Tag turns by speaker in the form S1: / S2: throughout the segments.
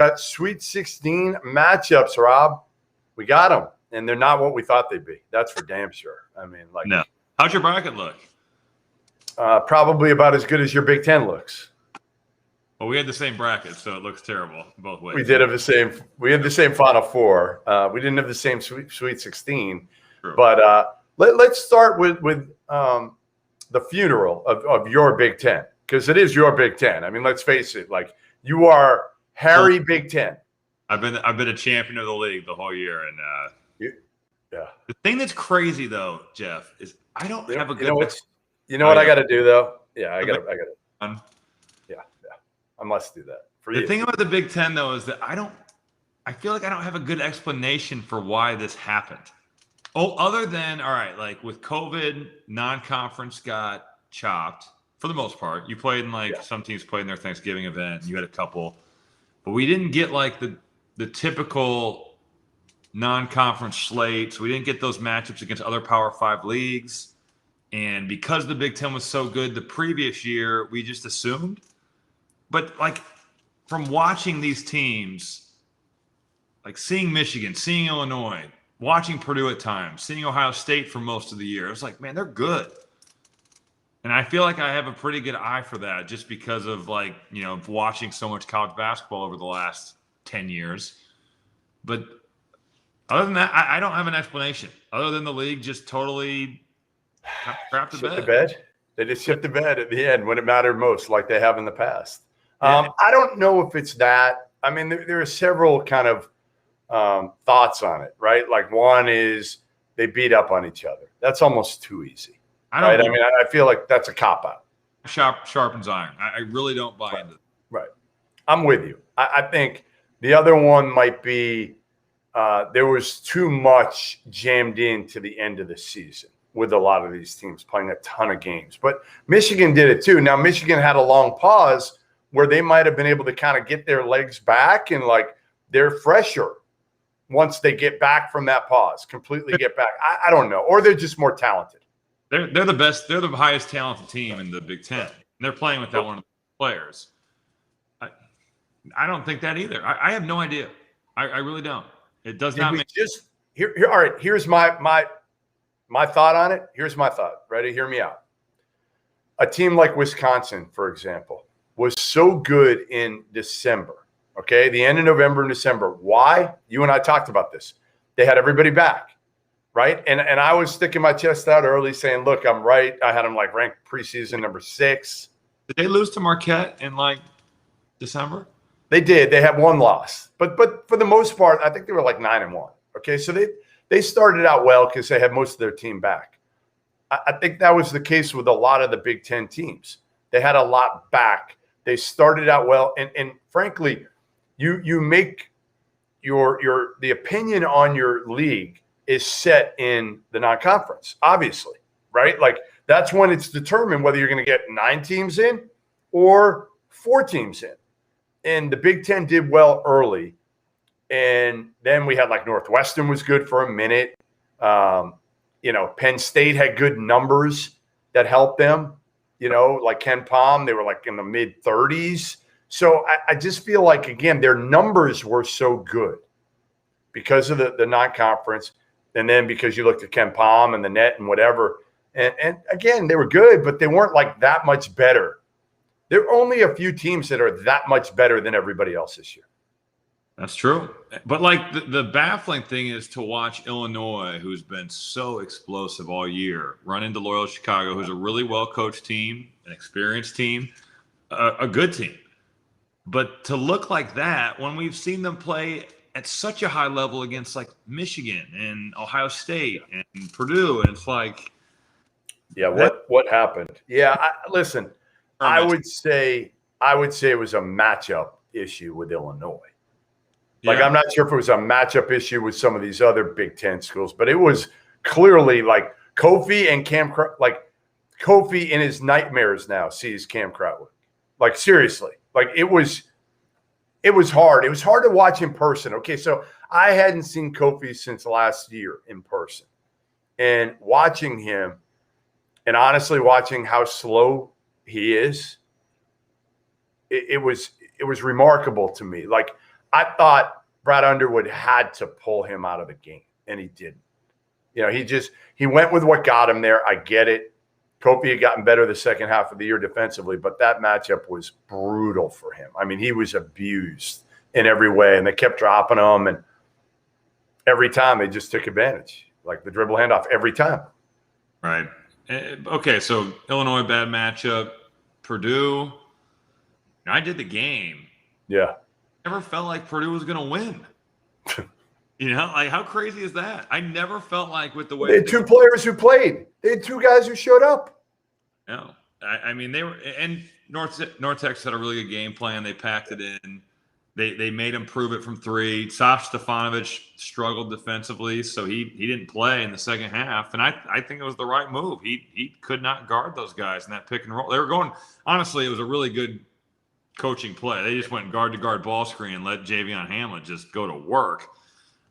S1: Got Sweet 16 matchups, Rob. We got them, and they're not what we thought they'd be. That's for damn sure. I mean, like,
S2: no. How's your bracket look?
S1: Probably about as good as your Big Ten looks.
S2: Well, we had the same bracket, so it looks terrible both ways.
S1: We did have the same. We had the same Final Four. We didn't have the same Sweet 16.
S2: True.
S1: But let's start with the funeral of your Big Ten, because it is your Big Ten. I mean, let's face it. Like, you are Harry Big Ten.
S2: I've been a champion of the league the whole year, and
S1: yeah.
S2: The thing that's crazy though, Jeff, is I don't have a good.
S1: You know what I got to do though? Yeah, I got to. Yeah. I must do that for you.
S2: The thing about the Big Ten though is that I feel like I don't have a good explanation for why this happened. Oh, other than, all right, like with COVID, non-conference got chopped for the most part. You played in some teams played in their Thanksgiving event. You had a couple, but we didn't get like the typical non-conference slates. We didn't get those matchups against other Power 5 leagues. And because the Big Ten was so good the previous year, we just assumed. But like from watching these teams, like seeing Michigan, seeing Illinois, watching Purdue at times, seeing Ohio State for most of the year, it was like, man, they're good. And I feel like I have a pretty good eye for that just because of watching so much college basketball over the last 10 years. But other than that, I don't have an explanation other than the league just totally crapped the bed.
S1: They just shit the bed at the end when it mattered most, like they have in the past. I don't know if it's that. I mean, there are several kind of thoughts on it, right? Like, one is they beat up on each other. That's almost too easy. I feel like that's a cop-out.
S2: Sharpens iron. I really don't buy into that.
S1: Right. I'm with you. I think the other one might be there was too much jammed into the end of the season with a lot of these teams playing a ton of games. But Michigan did it too. Now, Michigan had a long pause where they might have been able to kind of get their legs back, and like they're fresher once they get back from that pause, completely get back. I don't know. Or they're just more talented.
S2: They're the best. They're the highest talented team in the Big Ten. And they're playing without one of the players. I don't think that either. I have no idea. I really don't. It does not make
S1: just here. All right. Here's my thought on it. Here's my thought. Ready? Hear me out. A team like Wisconsin, for example, was so good in December. Okay, the end of November and December. Why? You and I talked about this. They had everybody back, right? And I was sticking my chest out early, saying, "Look, I'm right." I had them like ranked preseason number 6.
S2: Did they lose to Marquette in like December?
S1: They did. They had one loss, but for the most part, I think they were like 9-1. Okay, so they started out well because they had most of their team back. I think that was the case with a lot of the Big Ten teams. They had a lot back. They started out well, and frankly, you make the opinion on your league is set in the non-conference, obviously, right? Like that's when it's determined whether you're going to get 9 teams in or 4 teams in. And the Big Ten did well early. And then we had like Northwestern was good for a minute. Penn State had good numbers that helped them. Like Ken Palm, they were like in the mid-30s. So I just feel like, again, their numbers were so good because of the non-conference. And then because you looked at Ken Palm and the net and whatever. And again, they were good, but they weren't like that much better. There are only a few teams that are that much better than everybody else this year.
S2: That's true. But like the baffling thing is to watch Illinois, who's been so explosive all year, run into Loyola Chicago, who's a really well-coached team, an experienced team, a good team. But to look like that when we've seen them play at such a high level against like Michigan and Ohio State and Purdue, and it's like,
S1: yeah, what happened? Yeah, listen. I would say it was a matchup issue with Illinois. Like, I'm not sure if it was a matchup issue with some of these other Big Ten schools, but it was clearly like Kofi and Kofi in his nightmares now sees Cam Crowley. Like, seriously, like it was hard. It was hard to watch in person. Okay, so I hadn't seen Kofi since last year in person, and watching him, and honestly watching how slow he is, it was remarkable to me. Like, I thought Brad Underwood had to pull him out of the game, and he didn't. He went with what got him there. I get it. Kofi had gotten better the second half of the year defensively, but that matchup was brutal for him. I mean, he was abused in every way, and they kept dropping him, and every time they just took advantage, like the dribble handoff every time.
S2: Right. Okay, so Illinois, bad matchup. Purdue, I did the game.
S1: Yeah.
S2: Never felt like Purdue was going to win. Like how crazy is that? I never felt like with the way
S1: they had two players who played. They had two guys who showed up.
S2: No, I mean they were, and North Texas had a really good game plan. They packed it in. They made him prove it from three. Saf Stefanovic struggled defensively, so he didn't play in the second half. And I think it was the right move. He could not guard those guys in that pick and roll. They were going. Honestly, it was a really good coaching play. They just went guard to guard ball screen and let Javion Hamlet just go to work.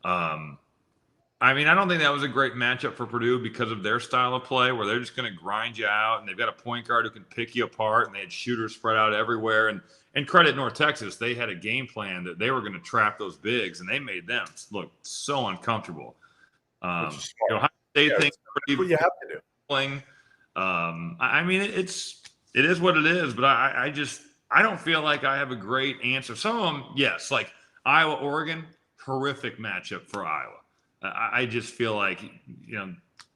S2: I mean, I don't think that was a great matchup for Purdue because of their style of play, where they're just going to grind you out, and they've got a point guard who can pick you apart, and they had shooters spread out everywhere. And credit North Texas, they had a game plan that they were going to trap those bigs, and they made them look so uncomfortable. Ohio State thinks
S1: what you have to do.
S2: Playing. I mean, it is what it is, but I don't feel like I have a great answer. Some of them, yes, like Iowa, Oregon, horrific matchup for Iowa. I just feel like,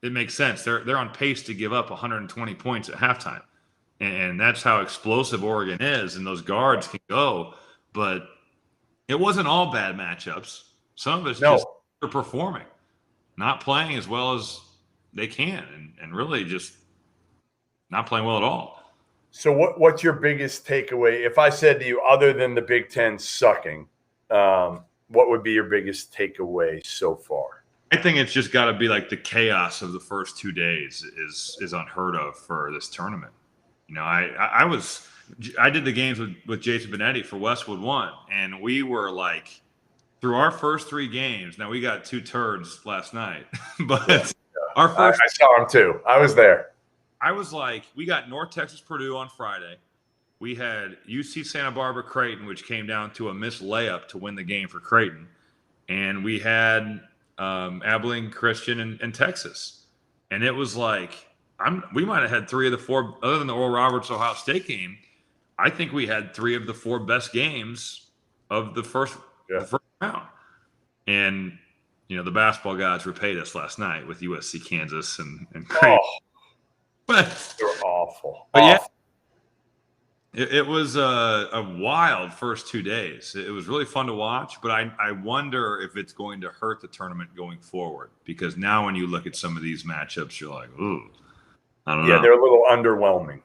S2: it makes sense. They're on pace to give up 120 points at halftime. And that's how explosive Oregon is, and those guards can go. But it wasn't all bad matchups. Some of it's just they're performing, not playing as well as they can, and really just not playing well at all.
S1: So what's your biggest takeaway? If I said to you, other than the Big Ten sucking, what would be your biggest takeaway so far?
S2: I think it's just got to be like the chaos of the first 2 days is unheard of for this tournament. I did the games with Jason Benetti for Westwood One, and we were like, through our first 3 games. Now we got 2 turds last night, but our first.
S1: I saw them too. I was there.
S2: I was like, we got North Texas Purdue on Friday. We had UC Santa Barbara Creighton, which came down to a missed layup to win the game for Creighton, and we had Abilene Christian and Texas, and it was like. We might have had 3 of the 4, other than the Oral Roberts Ohio State game. I think we had 3 of the 4 best games of the first round. And the basketball gods repaid us last night with USC Kansas and Creighton. But
S1: they were awful.
S2: But it was a wild first 2 days. It was really fun to watch, but I wonder if it's going to hurt the tournament going forward, because now when you look at some of these matchups, you're like, ooh. I don't know.
S1: Yeah, they're a little underwhelming.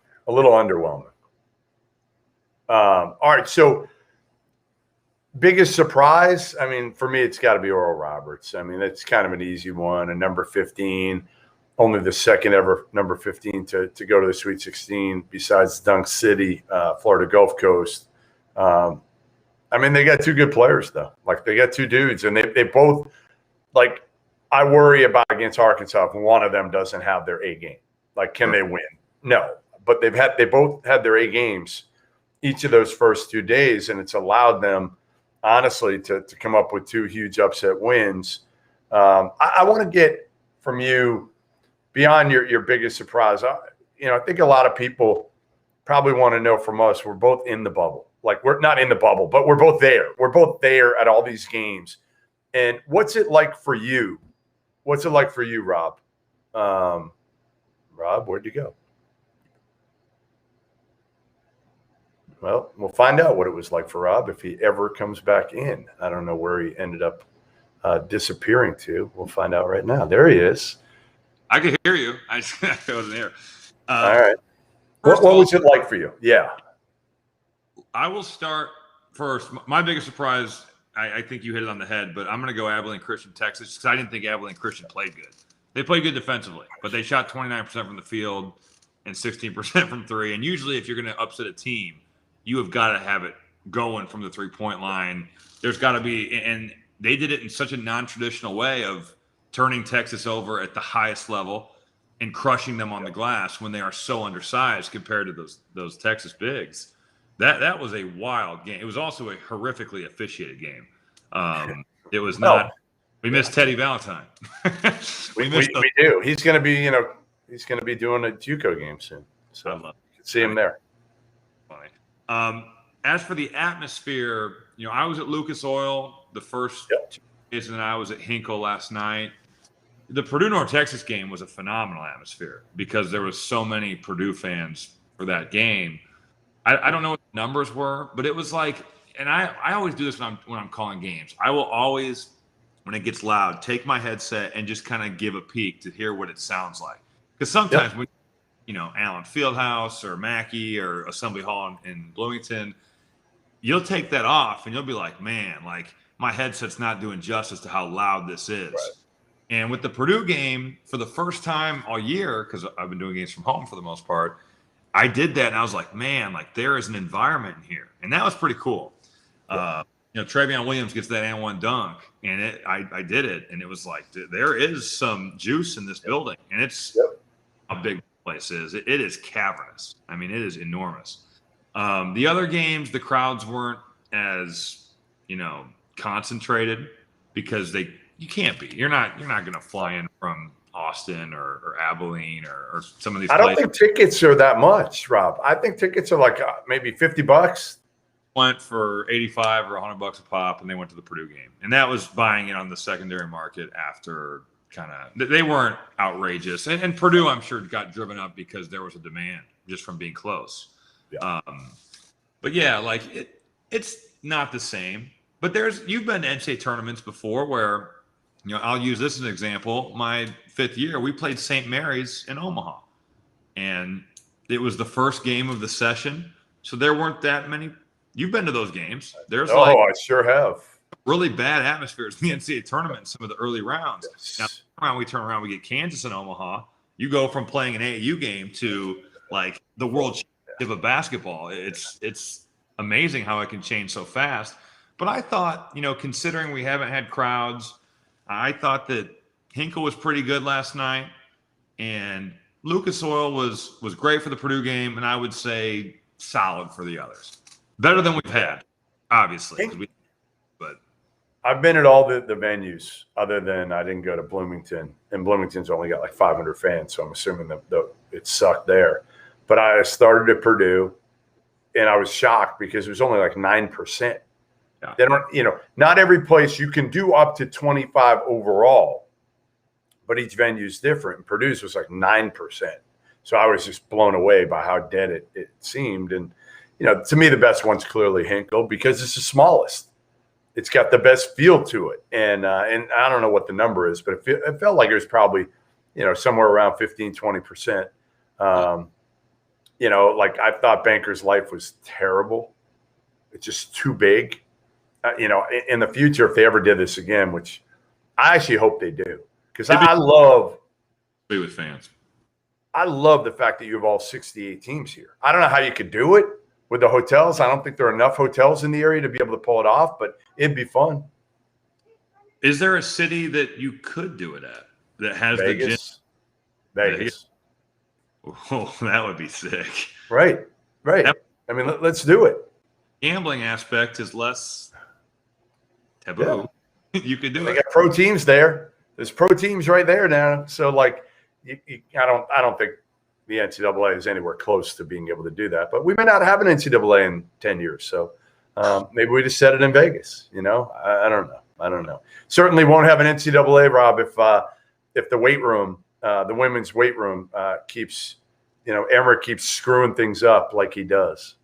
S1: All right, so biggest surprise, I mean, for me, it's got to be Oral Roberts. I mean, that's kind of an easy one. And number 15, only the second ever number 15 to go to the Sweet 16 besides Dunk City, Florida Gulf Coast. I mean, they got 2 good players, though. Like, they got 2 dudes, and they both, like, I worry about against Arkansas if one of them doesn't have their A game. Like, can they win? No, but they both had their A games each of those first 2 days, and it's allowed them, honestly, to come up with 2 huge upset wins. I want to get from you beyond your biggest surprise. I think a lot of people probably want to know from us. We're both in the bubble. Like, we're not in the bubble, but we're both there. We're both there at all these games. And what's it like for you? What's it like for you, Rob? Rob, where'd you go? Well, we'll find out what it was like for Rob if he ever comes back in. I don't know where he ended up disappearing to. We'll find out right now. There he is.
S2: I could hear you. I wasn't here.
S1: All right. What was it like for you? Yeah.
S2: I will start first. My biggest surprise, I think you hit it on the head, but I'm going to go Abilene Christian, Texas, because I didn't think Abilene Christian played good. They played good defensively, but they shot 29% from the field and 16% from 3. And usually if you're going to upset a team, you have got to have it going from the 3-point line. There's got to be – and they did it in such a non-traditional way of turning Texas over at the highest level and crushing them on the glass when they are so undersized compared to those Texas bigs. That was a wild game. It was also a horrifically officiated game. It was
S1: Well,
S2: not. We missed Teddy Valentine.
S1: we do. He's going to be, he's going to be doing a JUCO game soon. So you can see him there.
S2: Funny. As for the atmosphere, I was at Lucas Oil the first 2 days, and then I was at Hinkle last night. The Purdue North Texas game was a phenomenal atmosphere because there was so many Purdue fans for that game. I don't know what the numbers were, but it was like, and I always do this when I'm calling games. I will always, when it gets loud, take my headset and just kind of give a peek to hear what it sounds like. Because sometimes when Allen Fieldhouse or Mackey or Assembly Hall in Bloomington, you'll take that off and you'll be like, man, like my headset's not doing justice to how loud this is. Right. And with the Purdue game, for the first time all year, because I've been doing games from home for the most part, I did that and I was like, man, like there is an environment in here. And that was pretty cool. Travion Williams gets that and one dunk, and I did it, and it was like there is some juice in this building, and it's how big the place is. It is cavernous. I mean, it is enormous. The other games, the crowds weren't as concentrated because you can't be. You're not going to fly in from Austin or Abilene or some of these.
S1: I don't think tickets are that much, Rob. I think tickets are like maybe $50.
S2: Went for $85 or $100 a pop, and they went to the Purdue game, and that was buying it on the secondary market after they weren't outrageous, and Purdue I'm sure got driven up because there was a demand just from being close. But yeah, like it's not the same. But you've been to NCAA tournaments before where I'll use this as an example. My 5th year, we played St. Mary's in Omaha, and it was the first game of the session, so there weren't that many. You've been to those games. There's
S1: I sure have.
S2: Really bad atmospheres in the NCAA tournament in some of the early rounds.
S1: Yes.
S2: Now, we turn around, we get Kansas in Omaha. You go from playing an AAU game to like the world championship of basketball. It's amazing how it can change so fast. But I thought, considering we haven't had crowds, I thought that Hinkle was pretty good last night, and Lucas Oil was great for the Purdue game, and I would say solid for the others. Better than we've had, obviously. But
S1: I've been at all the venues other than I didn't go to Bloomington, and Bloomington's only got like 500 fans, so I'm assuming that it sucked there. But I started at Purdue, and I was shocked because it was only like 9%. Yeah. They don't, not every place you can do up to 25 overall, but each venue is different. And Purdue's was like 9%. So I was just blown away by how dead it seemed. And to me, the best one's clearly Hinkle because it's the smallest. It's got the best feel to it. And I don't know what the number is, but it felt like it was probably, somewhere around 15, 20%. Like I thought Banker's Life was terrible. It's just too big. In the future, if they ever did this again, which I actually hope they do, because I love
S2: be with fans.
S1: I love the fact that you have all 68 teams here. I don't know how you could do it with the hotels. I don't think there are enough hotels in the area to be able to pull it off, but it'd be fun.
S2: Is there a city that you could do it at that has
S1: Vegas? Vegas.
S2: Oh, that would be sick.
S1: Right. I mean, let's do it.
S2: Gambling aspect is less taboo. Yeah. You could do it.
S1: They got pro teams there. There's pro teams right there now. So, like, I don't think the NCAA is anywhere close to being able to do that. But we may not have an NCAA in 10 years. So maybe we just set it in Vegas. I don't know. Certainly won't have an NCAA, Rob, if the weight room, the women's weight room keeps, Emmerich keeps screwing things up like he does.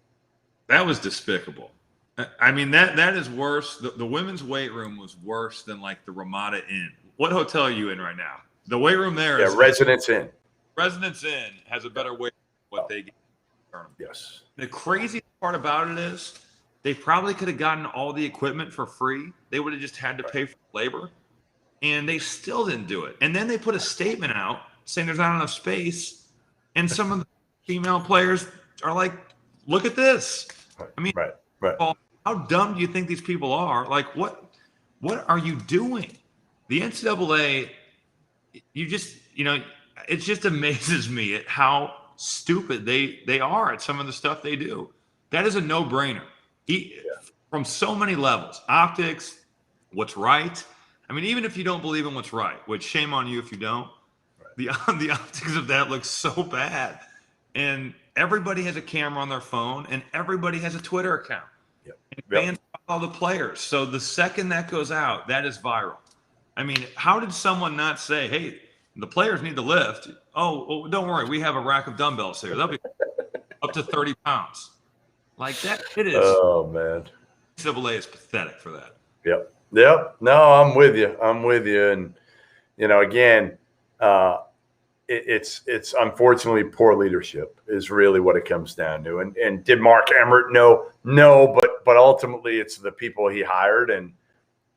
S2: That was despicable. I mean, that is worse. The women's weight room was worse than like the Ramada Inn. What hotel are you in right now? The weight room there is
S1: Residence Inn.
S2: Residence Inn has a better weight than what they get.
S1: Yes.
S2: The crazy part about it is they probably could have gotten all the equipment for free. They would have just had to pay for labor, and they still didn't do it. And then they put a statement out saying there's not enough space, and some of the female players are like, look at this. I mean,
S1: right.
S2: How dumb do you think these people are? Like, what are you doing? The NCAA, it just amazes me at how stupid they are at some of the stuff they do. That is a no-brainer. From so many levels, optics, what's right. I mean, even if you don't believe in what's right, which shame on you if you don't, the optics of that looks so bad. And everybody has a camera on their phone, and everybody has a Twitter account. And fans follow the players. So the second that goes out, that is viral. I mean, how did someone not say, hey, the players need to lift? Oh, well, don't worry. We have a rack of dumbbells here. They'll be up to 30 pounds. Like that, it is.
S1: Oh, man.
S2: NCAA is pathetic for that.
S1: Yep. No, I'm with you. And, again, it's unfortunately poor leadership is really what it comes down to. And did Mark Emmert know? No, but ultimately it's the people he hired and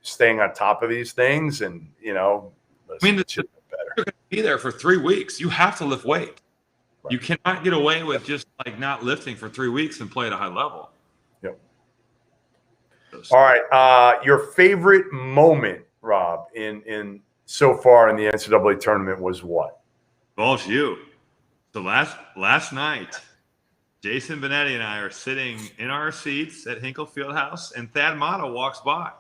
S1: staying on top of these things. And,
S2: I mean, you're going to be there for 3 weeks. You have to lift weight. Right. You cannot get away with just like not lifting for 3 weeks and play at a high level.
S1: Yep. All right. Your favorite moment, Rob, in so far in the NCAA tournament was what?
S2: Well, it's you. So last night, Jason Benetti and I are sitting in our seats at Hinkle Fieldhouse, and Thad Matta walks by.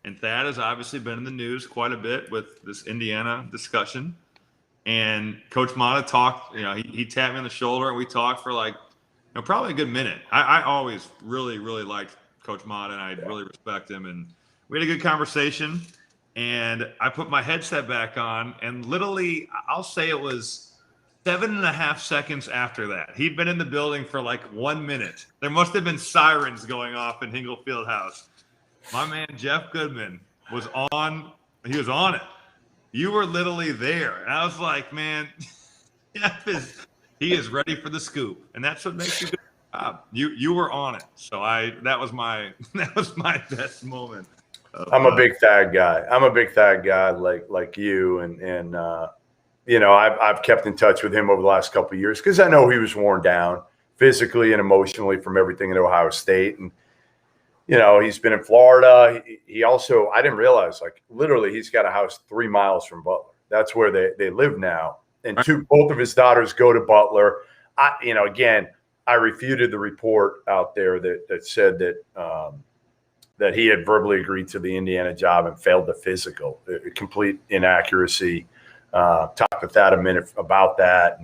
S2: And Thad has obviously been in the news quite a bit with this Indiana discussion. And Coach Matta talked, he tapped me on the shoulder, and we talked for probably a good minute. I always really, really liked Coach Matta, and I really respect him. And we had a good conversation. And I put my headset back on, and literally, I'll say it was 7.5 seconds after that. He'd been in the building for 1 minute. There must have been sirens going off in Hinkle Fieldhouse. My man, Jeff Goodman, was on. He was on it. You were literally there. And I was like, man, Jeff he is ready for the scoop. And that's what makes you good job. You were on it. So that was my best moment.
S1: I'm a big Thad guy. Like you. And I've kept in touch with him over the last couple of years because I know he was worn down physically and emotionally from everything at Ohio State. And, he's been in Florida. He also, I didn't realize, literally he's got a house 3 miles from Butler. That's where they live now. And both of his daughters go to Butler. Again, I refuted the report out there that said that he had verbally agreed to the Indiana job and failed the physical. A complete inaccuracy. Talked with Thad a minute about that.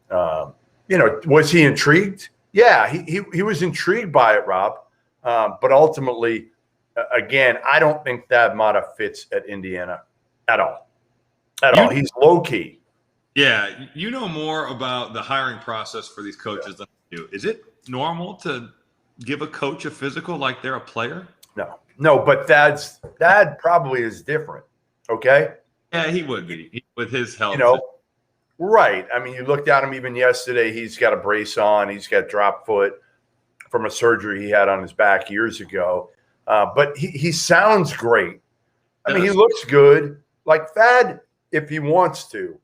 S1: And, was he intrigued? Yeah, he was intrigued by it, Rob. But ultimately, again, I don't think Thad Matta fits at Indiana at all. He's low key.
S2: Yeah, you know more about the hiring process for these coaches than I do. Is it normal to give a coach a physical like they're a player?
S1: No, but Thad probably is different. Okay.
S2: Yeah, he would be with his health.
S1: Right. I mean, you looked at him even yesterday. He's got a brace on. He's got drop foot from a surgery he had on his back years ago. But he sounds great. I mean, he looks good. Like Thad, if he wants to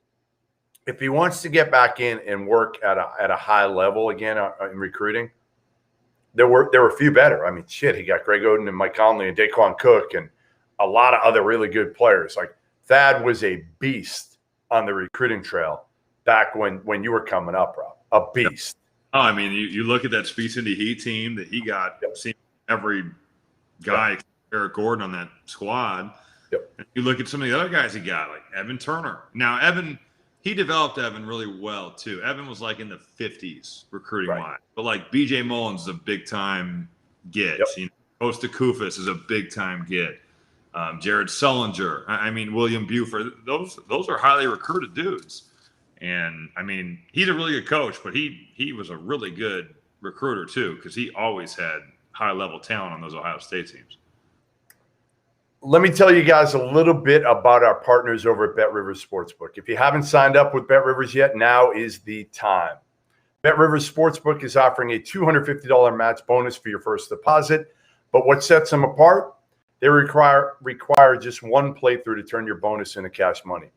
S1: get back in and work at a high level again in recruiting, there were a few better. I mean, shit, he got Greg Oden and Mike Conley and Daquan Cook and a lot of other really good players. Like Thad was a beast on the recruiting trail back when you were coming up, Rob. A beast.
S2: Oh, I mean, you look at that Speed City Heat team that he got. Seen every guy, Eric Gordon, on that squad.
S1: Yep.
S2: And you look at some of the other guys he got, like Evan Turner. Now, he developed Evan really well too. Evan was in the 50s recruiting wise, but BJ Mullins is a big time get.
S1: Yep.
S2: Costa Kufis is a big time get. Jared Sullinger. I mean, William Buford. Those are highly recruited dudes. And I mean, he's a really good coach, but he was a really good recruiter too, because he always had high level talent on those Ohio State teams.
S1: Let me tell you guys a little bit about our partners over at BetRivers Sportsbook. If you haven't signed up with BetRivers yet, now is the time. BetRivers Sportsbook is offering a $250 match bonus for your first deposit. But what sets them apart? They require just one playthrough to turn your bonus into cash money.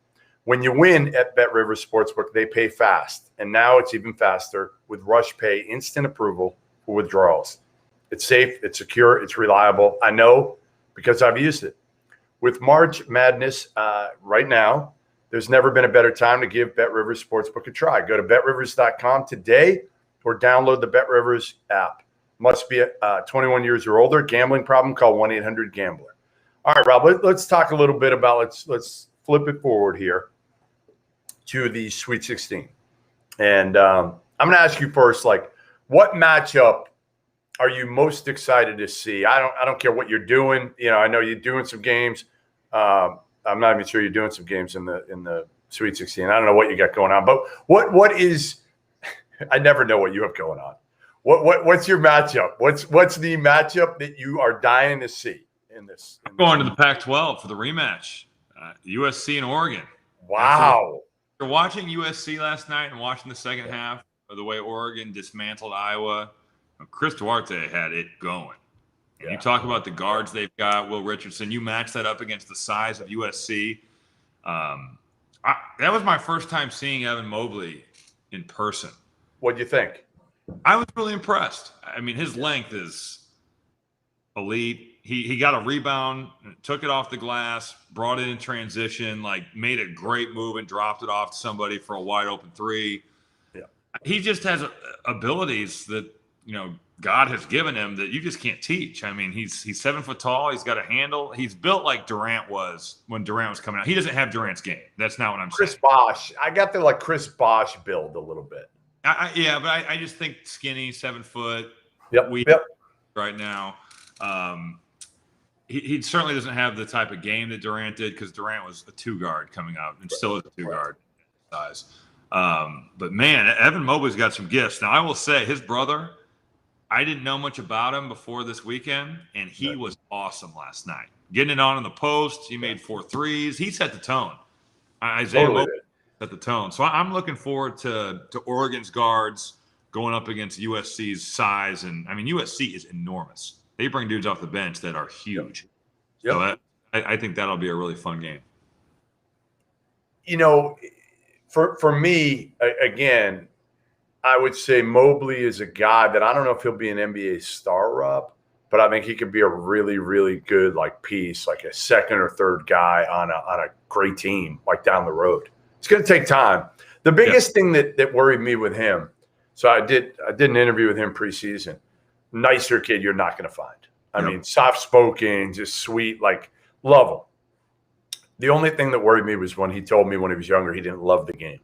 S1: When you win at BetRivers Sportsbook, they pay fast. And now it's even faster with Rush Pay instant approval for withdrawals. It's safe, it's secure, it's reliable. I know because I've used it. With March Madness right now, there's never been a better time to give BetRivers Sportsbook a try. Go to BetRivers.com today or download the BetRivers app. Must be 21 years or older. Gambling problem? Call 1-800-GAMBLER. All right, Rob. Let's talk a little bit about. Let's flip it forward here to the Sweet 16, and I'm going to ask you first. Like, what matchup are you most excited to see? I don't care what you're doing. I know you're doing some games. I'm not even sure you're doing some games in the Sweet 16. I don't know what you got going on, but what is? I never know what you have going on. What's your matchup? What's the matchup that you are dying to see in this?
S2: I'm going to the Pac-12 for the rematch. USC and Oregon.
S1: Wow.
S2: After watching USC last night and watching the second half of the way Oregon dismantled Iowa, Chris Duarte had it going. And you talk about the guards they've got, Will Richardson. You match that up against the size of USC. That was my first time seeing Evan Mobley in person.
S1: What'd you think?
S2: I was really impressed. I mean, his length is elite. He got a rebound, took it off the glass, brought it in transition, made a great move and dropped it off to somebody for a wide open three. Yeah. He just has abilities that, God has given him that you just can't teach. I mean, he's 7 foot tall. He's got a handle. He's built like Durant was when Durant was coming out. He doesn't have Durant's game. That's not what I'm saying.
S1: Chris Bosh. I got the Chris Bosh build a little bit.
S2: But I just think skinny, 7 foot.
S1: Yep.
S2: Right now. He certainly doesn't have the type of game that Durant did because Durant was a 2-guard coming out and still is a 2-guard size. But man, Evan Mobley's got some gifts. Now I will say his brother, I didn't know much about him before this weekend, and he was awesome last night. Getting it on in the post, he made 4 threes. He set the tone. Isaiah Mobley set the tone. So I'm looking forward to Oregon's guards going up against USC's size. And I mean, USC is enormous. They bring dudes off the bench that are huge. Yep. So I think that'll be a really fun game.
S1: For me, again, I would say Mobley is a guy that I don't know if he'll be an NBA star, Rob, but I think he could be a really, really good piece, like a second or third guy on a great team, down the road. It's going to take time. The biggest thing that worried me with him, so I did an interview with him preseason. Nicer kid you're not going to find. I mean, soft-spoken, just sweet, love him. The only thing that worried me was when he told me when he was younger he didn't love the game.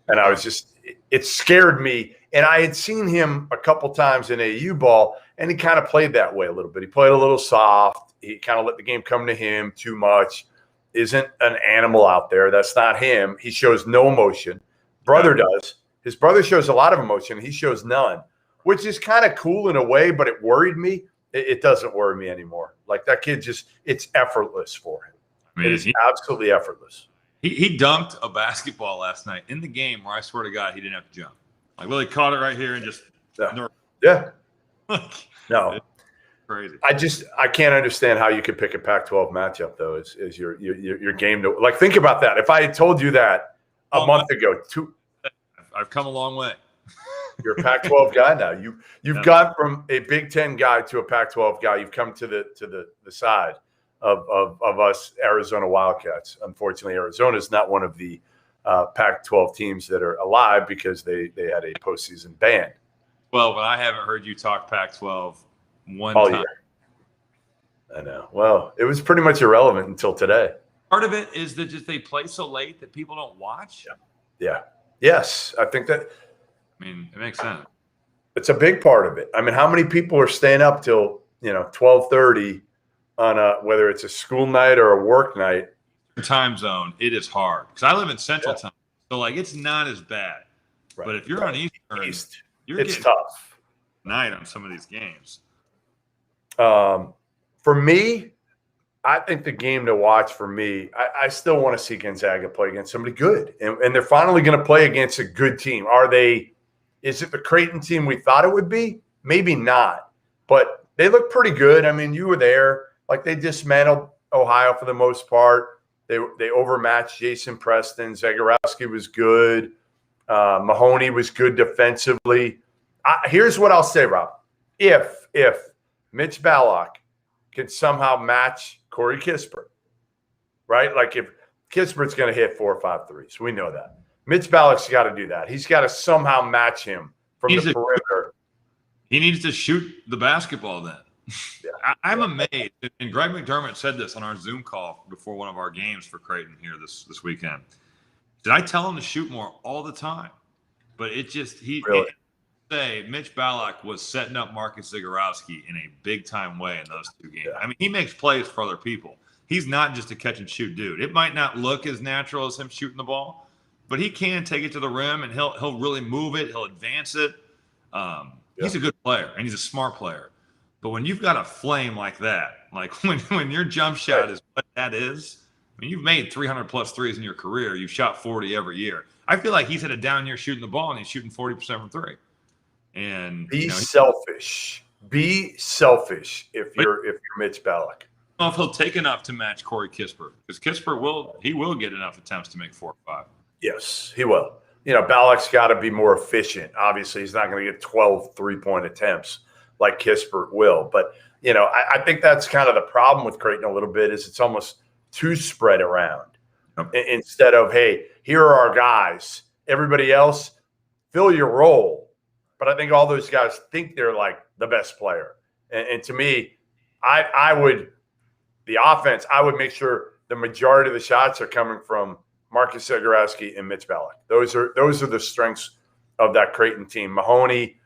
S1: And I was just – it scared me. And I had seen him a couple times in AAU ball, and he kind of played that way a little bit. He played a little soft. He kind of let the game come to him too much. Isn't an animal out there. That's not him. He shows no emotion. Brother does. His brother shows a lot of emotion. He shows none, which is kind of cool in a way, but it worried me. It doesn't worry me anymore. That kid it's effortless for him. I mean, it is absolutely effortless.
S2: He dunked a basketball last night in the game where I swear to God he didn't have to jump. Literally caught it right here and just
S1: No.
S2: Crazy.
S1: I can't understand how you could pick a Pac-12 matchup though. Is your game to think about that? If I had told you that a month ago,
S2: I've come a long way.
S1: You're a Pac-12 guy now. You've gone from a Big Ten guy to a Pac-12 guy. You've come to the side of us Arizona Wildcats. Unfortunately, Arizona is not one of the Pac-12 teams that are alive because they had a postseason ban.
S2: Well, but I haven't heard you talk Pac-12 one
S1: all
S2: time.
S1: Year. I know. Well, it was pretty much irrelevant until today.
S2: Part of it is that just they play so late that people don't watch.
S1: Yeah. Yes, I think that.
S2: I mean, it makes sense.
S1: It's a big part of it. I mean, how many people are staying up till 12:30 on whether it's a school night or a work night?
S2: Time zone, it is hard because I live in Central Time, so it's not as bad. Right. But if you're on Eastern,
S1: it's tough.
S2: Night on some of these games.
S1: For me, I think the game to watch for me, I still want to see Gonzaga play against somebody good, and they're finally going to play against a good team. Is it the Creighton team we thought it would be? Maybe not, but they look pretty good. I mean, you were there. They dismantled Ohio for the most part. They overmatched Jason Preston. Zagorowski was good. Mahoney was good defensively. Here's what I'll say, Rob. If Mitch Ballock can somehow match Corey Kispert, right? If Kispert's going to hit 4 or 5 threes, we know that. Mitch Ballock's got to do that. He's got to somehow match him from the perimeter.
S2: He needs to shoot the basketball then.
S1: Yeah.
S2: I'm amazed. And Greg McDermott said this on our Zoom call before one of our games for Creighton here this weekend. Did I tell him to shoot more all the time? But it just
S1: Really?
S2: Mitch Ballack was setting up Marcus Zagorowski in a big time way in those 2 games.
S1: Yeah.
S2: I mean, he makes plays for other people. He's not just a catch and shoot dude. It might not look as natural as him shooting the ball, but he can take it to the rim and he'll really move it. He'll advance it. He's a good player and he's a smart player. But when you've got a flame like that, like when your jump shot is what that is, I mean, you've made 300 plus threes in your career. You've shot 40 every year. I feel like he's had a down year shooting the ball and he's shooting 40% from 3. And
S1: be selfish. Be selfish if you're Mitch Ballack.
S2: I don't know if he'll take enough to match Corey Kispert, because Kispert will get enough attempts to make 4 or 5.
S1: Yes, he will. Ballack's got to be more efficient. Obviously, he's not going to get 12 3-point attempts like Kispert will. But, I think that's kind of the problem with Creighton a little bit is it's almost too spread around. Instead of, hey, here are our guys. Everybody else, fill your role. But I think all those guys think they're like the best player. And to me, I would make sure the majority of the shots are coming from Marcus Zagorowski and Mitch Ballack. Those are the strengths of that Creighton team. Mahoney,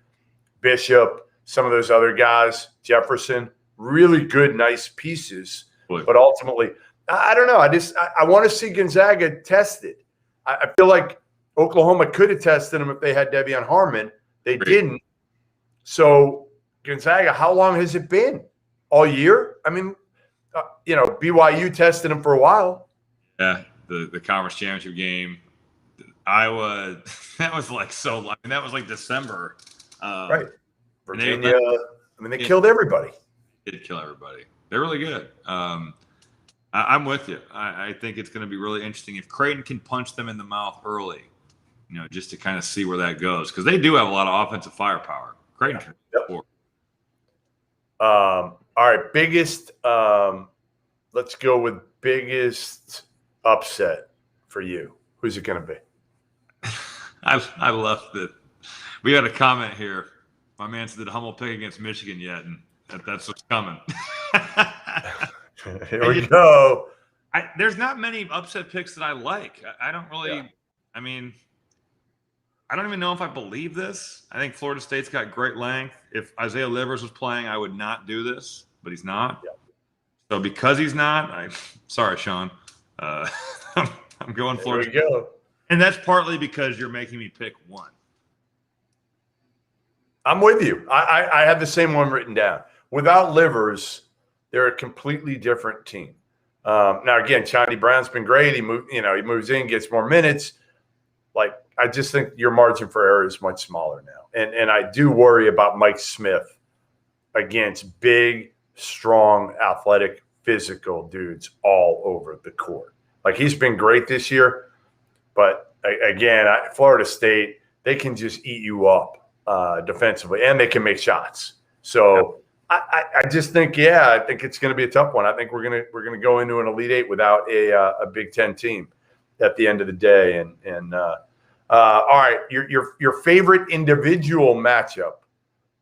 S1: Bishop, some of those other guys, Jefferson, really good, nice pieces. But ultimately, I don't know. I want to see Gonzaga tested. I feel like Oklahoma could have tested them if they had Devion Harmon. They didn't. So Gonzaga, how long has it been? All year? I mean, BYU tested them for a while.
S2: Yeah, the conference championship game, Iowa. That was like that was like December.
S1: Right. Virginia. They killed everybody.
S2: They did kill everybody. They're really good. I'm with you. I think it's going to be really interesting if Creighton can punch them in the mouth early. Just to kind of see where that goes, because they do have a lot of offensive firepower. Creighton can score.
S1: All right, biggest. Let's go with biggest upset for you. Who's it going to be?
S2: I love that. We got a comment here. My man said, "Did Hummel pick against Michigan yet?" And that's what's coming.
S1: Here we go.
S2: There's not many upset picks that I like. I don't really. Yeah. I mean, I don't even know if I believe this. I think Florida State's got great length. If Isaiah Livers was playing, I would not do this, but he's not. Yeah. So because he's not, sorry, Sean. I'm going Florida.
S1: There we go.
S2: And that's partly because you're making me pick one.
S1: I'm with you. I have the same one written down. Without Livers, they're a completely different team. Now, again, Chani Brown's been great. He moves in, gets more minutes. I just think your margin for error is much smaller now. And I do worry about Mike Smith against big, strong, athletic, physical dudes all over the court. He's been great this year. But, again, Florida State, they can just eat you up defensively, and they can make shots. So I just think, I think it's going to be a tough one. I think we're gonna go into an Elite Eight without a Big Ten team at the end of the day. All right, your favorite individual matchup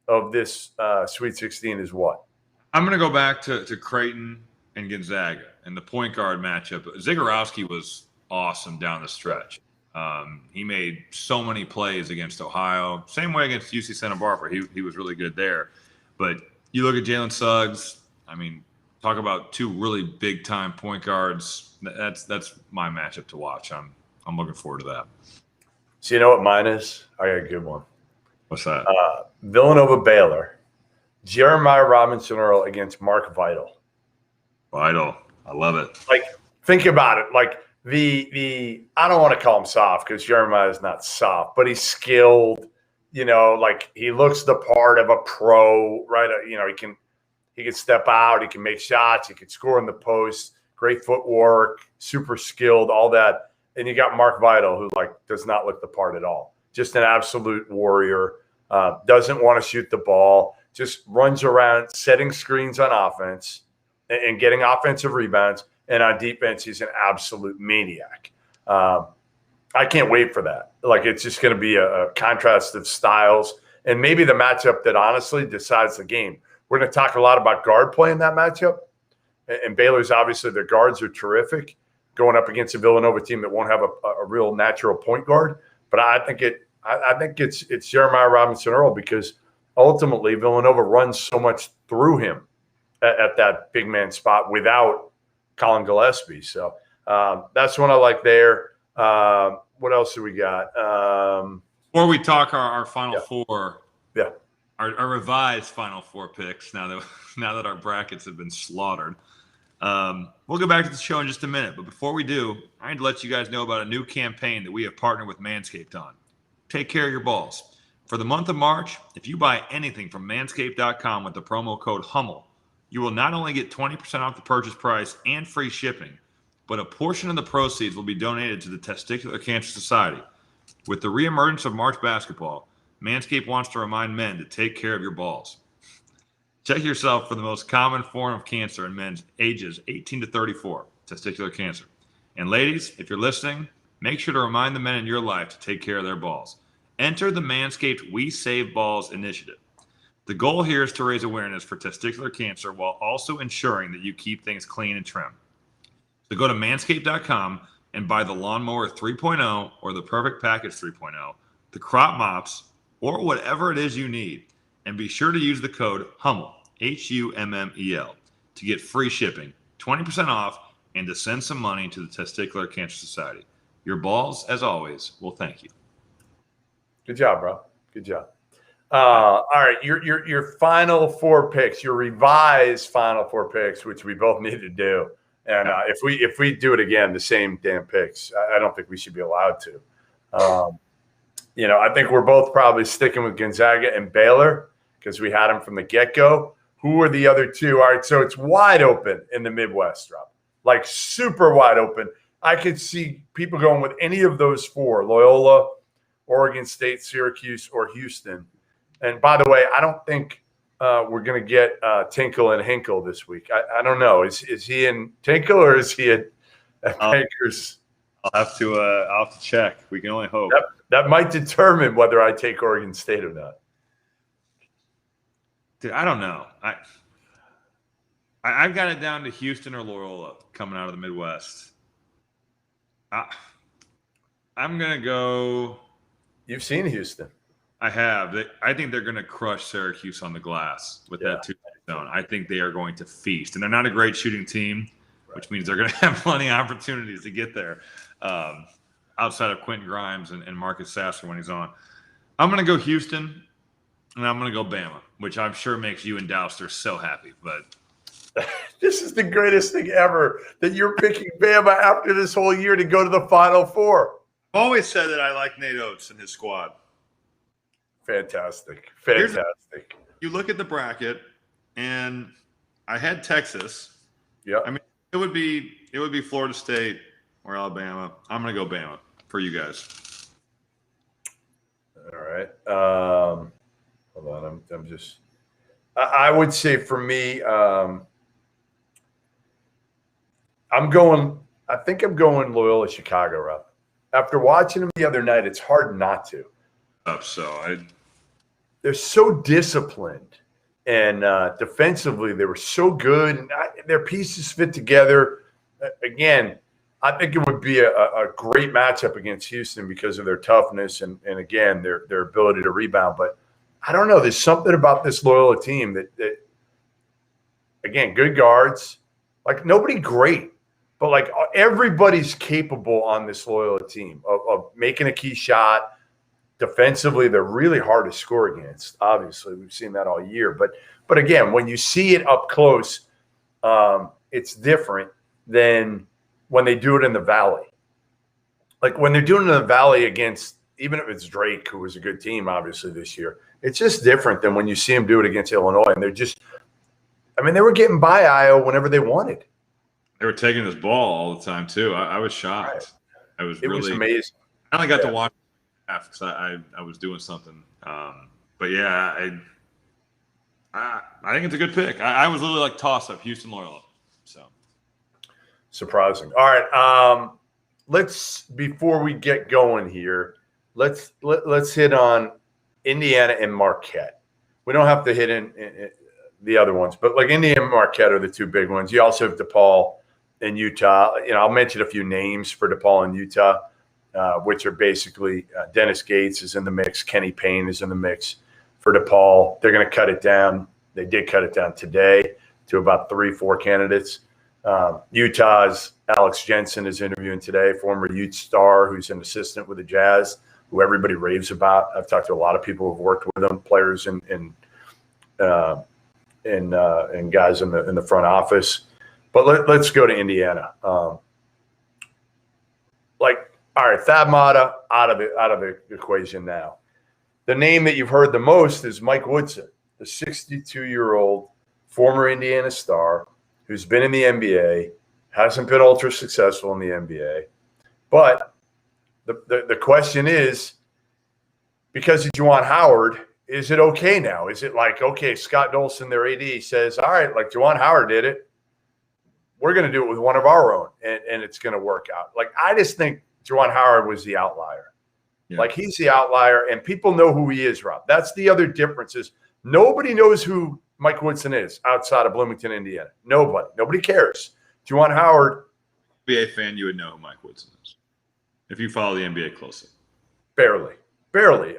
S1: of this Sweet 16 is what?
S2: I'm going to go back to Creighton and Gonzaga and the point guard matchup. Zagorowski was awesome down the stretch. He made so many plays against Ohio. Same way against UC Santa Barbara. He was really good there. But you look at Jalen Suggs. I mean, talk about two really big time point guards. That's my matchup to watch. I'm looking forward to that.
S1: So you know what mine is? I got a good one.
S2: What's that?
S1: Villanova Baylor. Jeremiah Robinson Earl against Mark Vital.
S2: Vital. I love it.
S1: Think about it. I don't want to call him soft because Jeremiah is not soft, but he's skilled. He looks the part of a pro, right? He can step out, he can make shots, he can score in the post, great footwork, super skilled, all that. And you got Mark Vital, who does not look the part at all. Just an absolute warrior. Doesn't want to shoot the ball. Just runs around setting screens on offense and getting offensive rebounds. And on defense, he's an absolute maniac. I can't wait for that. It's just going to be a contrast of styles. and maybe the matchup that honestly decides the game. We're going to talk a lot about guard play in that matchup. And Baylor's obviously, their guards are terrific going up against a Villanova team that won't have a real natural point guard. But I think it's Jeremiah Robinson Earl, because ultimately Villanova runs so much through him at that big man spot without Colin Gillespie. So that's one I like there. What else do we got?
S2: Before we talk our final four,
S1: yeah,
S2: our revised final four picks, now that our brackets have been slaughtered. We'll go back to the show in just a minute, but before we do, I need to let you guys know about a new campaign that we have partnered with Manscaped on. Take care of your balls. For the month of March, if you buy anything from manscaped.com with the promo code Hummel, you will not only get 20% off the purchase price and free shipping, but a portion of the proceeds will be donated to the Testicular Cancer Society. With the reemergence of March basketball, Manscaped wants to remind men to take care of your balls. Check yourself for the most common form of cancer in men's ages 18 to 34, testicular cancer. And ladies, if you're listening, make sure to remind the men in your life to take care of their balls. Enter the Manscaped We Save Balls initiative. The goal here is to raise awareness for testicular cancer while also ensuring that you keep things clean and trim. So go to manscaped.com and buy the Lawnmower 3.0 or the Perfect Package 3.0, the Crop Mops, or whatever it is you need. And be sure to use the code Hummel, Hummel, to get free shipping, 20% off, and to send some money to the Testicular Cancer Society. Your balls, as always, will thank you.
S1: Good job, bro. Good job. All right, your final four picks, your revised final four picks, which we both need to do. And if we do it again, the same damn picks, I don't think we should be allowed to. I think we're both probably sticking with Gonzaga and Baylor because we had them from the get-go. Who are the other two? All right, so it's wide open in the Midwest, Rob. Like super wide open. I could see people going with any of those four: Loyola, Oregon State, Syracuse, or Houston. And by the way, I don't think we're going to get Tinkle and Hinkle this week. I don't know. Is he in Tinkle or is he at Bankers?
S2: I'll have to check. We can only hope.
S1: That might determine whether I take Oregon State or not.
S2: Dude, I don't know. I've got it down to Houston or Loyola coming out of the Midwest. I'm going to go.
S1: You've seen Houston.
S2: I have. I think they're going to crush Syracuse on the glass with that two-point zone. I think they are going to feast. And they're not a great shooting team, which means they're going to have plenty of opportunities to get there outside of Quentin Grimes and Marcus Sasser when he's on. I'm going to go Houston, and I'm going to go Bama, which I'm sure makes you and Douster so happy. But
S1: this is the greatest thing ever that you're picking Bama after this whole year to go to the Final Four.
S2: I've always said that I like Nate Oates and his squad.
S1: Fantastic.
S2: You look at the bracket, and I had Texas.
S1: Yeah.
S2: I mean, it would be Florida State or Alabama. I'm going to go Bama for you guys.
S1: All right. Hold on. I'm just – I would say for me, I think I'm going Loyola Chicago route. After watching them the other night, it's hard not to. They're so disciplined, and defensively they were so good. Their pieces fit together. Again, I think it would be a great matchup against Houston because of their toughness and again their ability to rebound. But I don't know. There's something about this Loyola team that again, good guards, like nobody great, but like everybody's capable on this Loyola team of making a key shot. Defensively, they're really hard to score against. Obviously, we've seen that all year. But again, when you see it up close, it's different than when they do it in the Valley. Like when they're doing it in the Valley against, even if it's Drake, who was a good team, obviously, this year, it's just different than when you see them do it against Illinois. And they're just – I mean, they were getting by Iowa whenever they wanted.
S2: They were taking his ball all the time, too. I was shocked.
S1: Right. It was amazing.
S2: I only got to watch because I was doing something. But, yeah, I think it's a good pick. I was literally like toss-up, Houston Loyola. So
S1: surprising. All right. Let's, before we get going here, let's hit on Indiana and Marquette. We don't have to hit in the other ones, but like Indiana and Marquette are the two big ones. You also have DePaul and Utah. I'll mention a few names for DePaul and Utah, which are basically Dennis Gates is in the mix. Kenny Payne is in the mix for DePaul. They're going to cut it down. They did cut it down today to about 3-4 candidates. Utah's Alex Jensen is interviewing today, former Ute star who's an assistant with the Jazz, who everybody raves about. I've talked to a lot of people who've worked with them, players and guys in the front office. But let's go to Indiana. All right, Thad Matta out of the equation now. The name that you've heard the most is Mike Woodson, the 62-year-old former Indiana star who's been in the NBA, hasn't been ultra successful in the NBA. But the question is, because of Juwan Howard, is it okay now? Is it like, okay, Scott Dolson, their AD, says, all right, like Juwan Howard did it, we're going to do it with one of our own, and it's going to work out. Like, I just think Juwan Howard was the outlier. Yeah. Like, he's the outlier, and people know who he is, Rob. That's the other difference is nobody knows who Mike Woodson is outside of Bloomington, Indiana. Nobody cares. Juwan Howard.
S2: NBA fan, you would know who Mike Woodson is if you follow the NBA closely.
S1: Barely.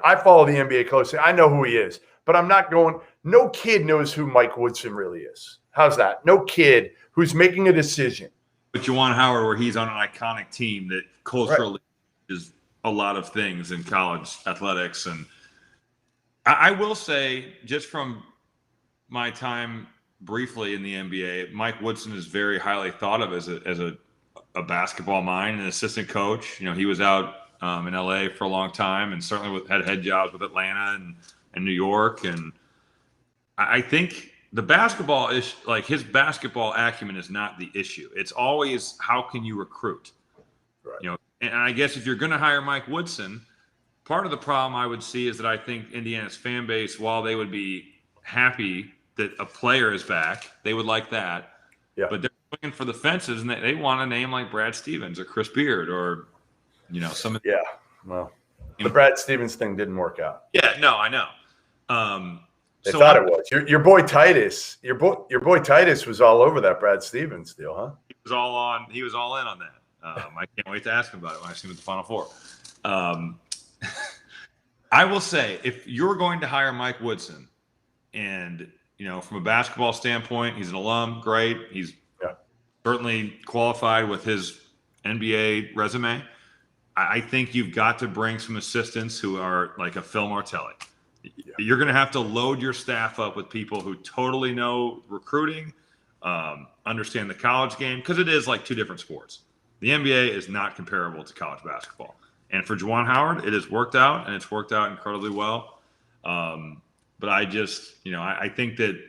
S1: I follow the NBA closely. I know who he is, but I'm not going. No kid knows who Mike Woodson really is. How's that? No kid who's making a decision.
S2: But Juwan Howard, where he's on an iconic team that culturally is a lot of things in college athletics. And I will say, just from my time briefly in the NBA, Mike Woodson is very highly thought of as a basketball mind, an assistant coach. He was out in LA for a long time, and certainly had head jobs with Atlanta and New York. And I think the basketball is like his basketball acumen is not the issue. It's always how can you recruit, right? And I guess if you're going to hire Mike Woodson, part of the problem I would see is that I think Indiana's fan base, while they would be happy that a player is back, they would like that. Yeah. But they're looking for the fences, and they want a name like Brad Stevens or Chris Beard or some.
S1: Yeah. Well, the Brad Stevens thing didn't work out.
S2: Yeah. No, I know.
S1: They thought it was. Your boy Titus. Your boy Titus was all over that Brad Stevens deal, huh?
S2: He was all in on that. I can't wait to ask him about it when I see him at the Final Four. I will say, if you're going to hire Mike Woodson, and from a basketball standpoint, he's an alum, great. He's certainly qualified with his NBA resume. I think you've got to bring some assistants who are like a Phil Martelli. Yeah. You're going to have to load your staff up with people who totally know recruiting, understand the college game, because it is like two different sports. The NBA is not comparable to college basketball. And for Juwan Howard, it has worked out, and it's worked out incredibly well. But I just, I think that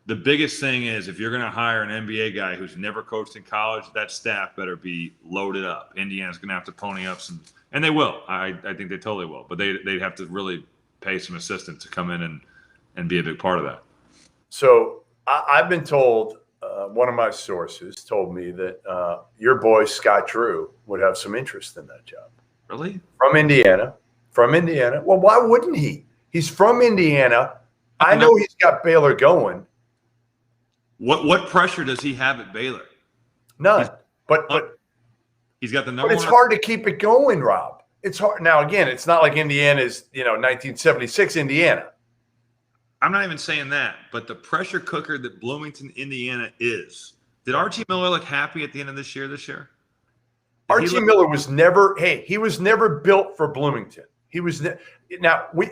S2: the biggest thing is if you're going to hire an NBA guy who's never coached in college, that staff better be loaded up. Indiana's going to have to pony up some, and they will. I think they totally will. But they'd have to really pay some assistants to come in and be a big part of that.
S1: So I've been told, one of my sources told me that your boy Scott Drew would have some interest in that job.
S2: Really?
S1: From Indiana. Well, why wouldn't he? He's from Indiana. I know he's got Baylor going.
S2: What pressure does he have at Baylor?
S1: None. But
S2: he's got the number.
S1: But it's hard to keep it going, Rob. It's hard. Now, again, it's not like Indiana's, 1976 Indiana.
S2: I'm not even saying that, but the pressure cooker that Bloomington, Indiana is. Did Archie Miller look happy at the end of this year?
S1: Archie Miller was never. Hey, he was never built for Bloomington. He was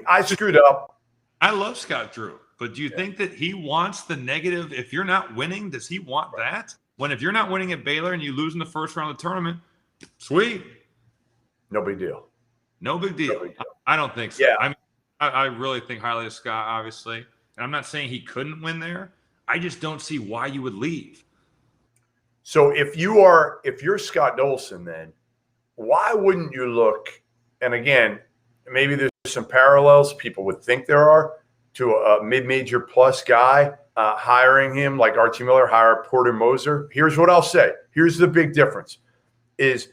S1: I screwed up.
S2: I love Scott Drew, but do you think that he wants the negative? If you're not winning, does he want that? When if you're not winning at Baylor and you lose in the first round of the tournament, sweet.
S1: No big deal.
S2: No big deal. I don't think so.
S1: Yeah.
S2: I mean, I really think highly of Scott, obviously. And I'm not saying he couldn't win there. I just don't see why you would leave.
S1: So if you're Scott Dolson, then why wouldn't you look? And again, maybe there's some parallels people would think there are to a mid-major plus guy hiring him like Archie Miller hired Porter Moser. Here's what I'll say. Here's the big difference is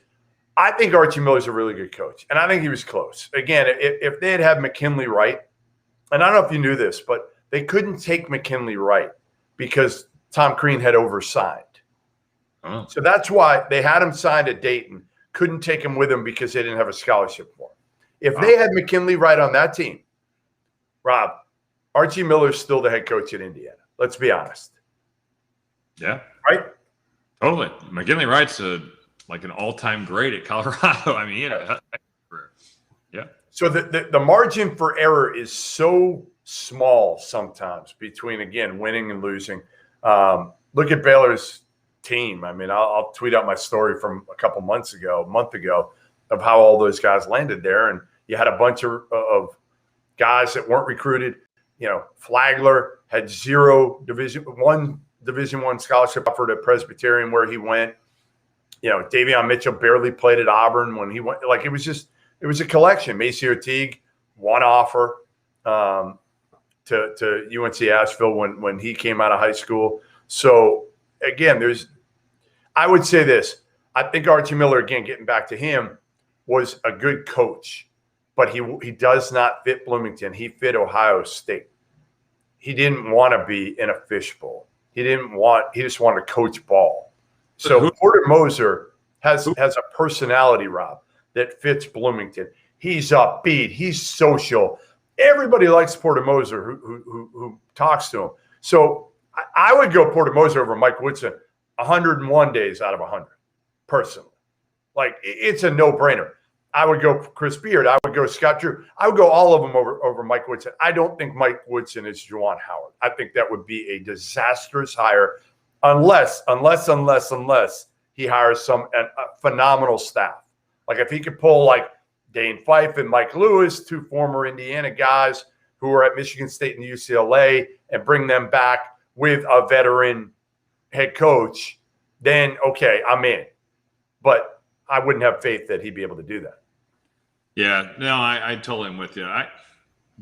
S1: I think Archie Miller's a really good coach, and I think he was close. Again, if they had McKinley Wright and I don't know if you knew this, but they couldn't take McKinley Wright because Tom Crean had oversigned.
S2: Oh.
S1: So that's why they had him signed at Dayton, couldn't take him with him because they didn't have a scholarship for him. If they had McKinley Wright on that team, Rob, Archie Miller's still the head coach at Indiana. Let's be honest.
S2: Yeah.
S1: Right?
S2: Totally. McKinley Wright's like an all-time great at Colorado. I mean, yeah.
S1: So the margin for error is so small sometimes between, again, winning and losing. Look at Baylor's team. I mean, I'll tweet out my story from a month ago, of how all those guys landed there. And you had a bunch of guys that weren't recruited. You know, Flagler had 0 Division I scholarship offered at Presbyterian where he went. You know, Davion Mitchell barely played at Auburn when he went. Like, it was a collection. Macy Ortigue, one offer to UNC Asheville when he came out of high school. So, again, I would say this. I think Archie Miller, again, getting back to him, was a good coach, but he does not fit Bloomington. He fit Ohio State. He didn't want to be in a fishbowl. He just wanted to coach ball. So Porter Moser has a personality, Rob, that fits Bloomington. He's upbeat. He's social. Everybody likes Porter Moser who talks to him. So I would go Porter Moser over Mike Woodson 101 days out of 100, personally. Like, it's a no-brainer. I would go Chris Beard. I would go Scott Drew. I would go all of them over Mike Woodson. I don't think Mike Woodson is Juwan Howard. I think that would be a disastrous hire unless he hires a phenomenal staff. Like, if he could pull like Dane Fife and Mike Lewis, 2 former Indiana guys who were at Michigan State and UCLA, and bring them back with a veteran head coach, then okay, I'm in. But I wouldn't have faith that he'd be able to do that.
S2: Yeah, no, I totally am with you.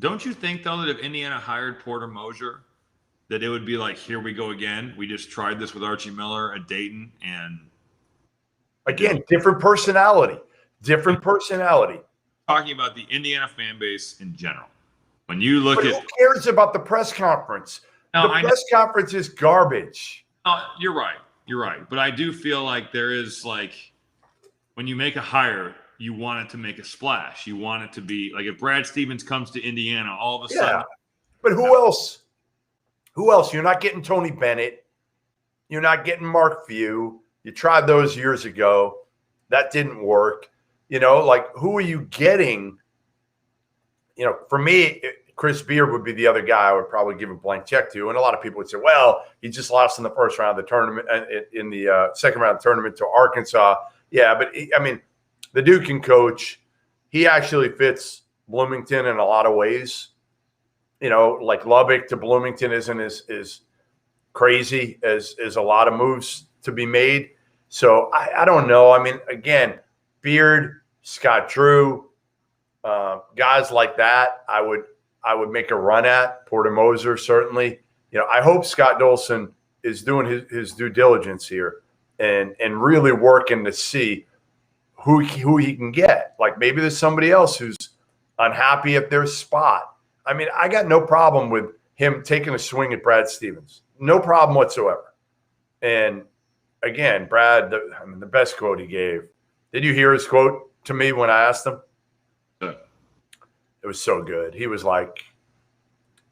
S2: Don't you think, though, that if Indiana hired Porter Moser, that it would be like, here we go again. We just tried this with Archie Miller at Dayton, and
S1: again, different personality.
S2: Talking about the Indiana fan base in general. When you look
S1: but
S2: at,
S1: who cares about the press conference?
S2: No,
S1: the press conference is garbage.
S2: You're right. But I do feel like there is, like, when you make a hire, you want it to make a splash. You want it to be like, if Brad Stevens comes to Indiana, all of a sudden.
S1: But who else? You're not getting Tony Bennett. You're not getting Mark Few. You tried those years ago. That didn't work. You know, like, who are you getting? You know, for me, Chris Beard would be the other guy I would probably give a blank check to. And a lot of people would say, well, he just lost in the first round of the tournament, in the second round of the tournament to Arkansas. Yeah, but the dude can coach. He actually fits Bloomington in a lot of ways. You know, like Lubbock to Bloomington isn't as crazy as a lot of moves to be made. So I don't know. I mean, again, Beard, Scott Drew, guys like that, I would make a run at. Porter Moser, certainly. You know, I hope Scott Dolson is doing his due diligence here and really working to see who he can get. Like, maybe there's somebody else who's unhappy at their spot. I mean, I got no problem with him taking a swing at Brad Stevens. No problem whatsoever. And again, Brad, the best quote he gave. Did you hear his quote to me when I asked him?
S2: Yeah.
S1: It was so good. He's like,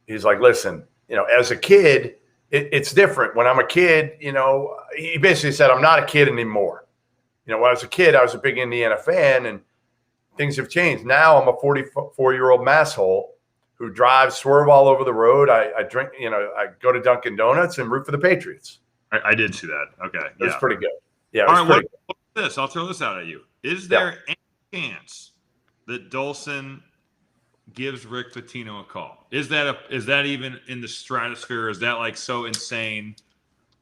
S1: listen, you know, as a kid, it's different. When I'm a kid, you know, he basically said, I'm not a kid anymore. You know, when I was a kid, I was a big Indiana fan, and things have changed. Now I'm a 44-year-old masshole who drives, swerve all over the road. I drink, you know, I go to Dunkin' Donuts and root for the Patriots.
S2: I did see that. Okay.
S1: It was pretty good. Yeah.
S2: All right. What's this? I'll throw this out at you. Is there any chance that Dolson gives Rick Pitino a call? Is that even in the stratosphere? Is that like so insane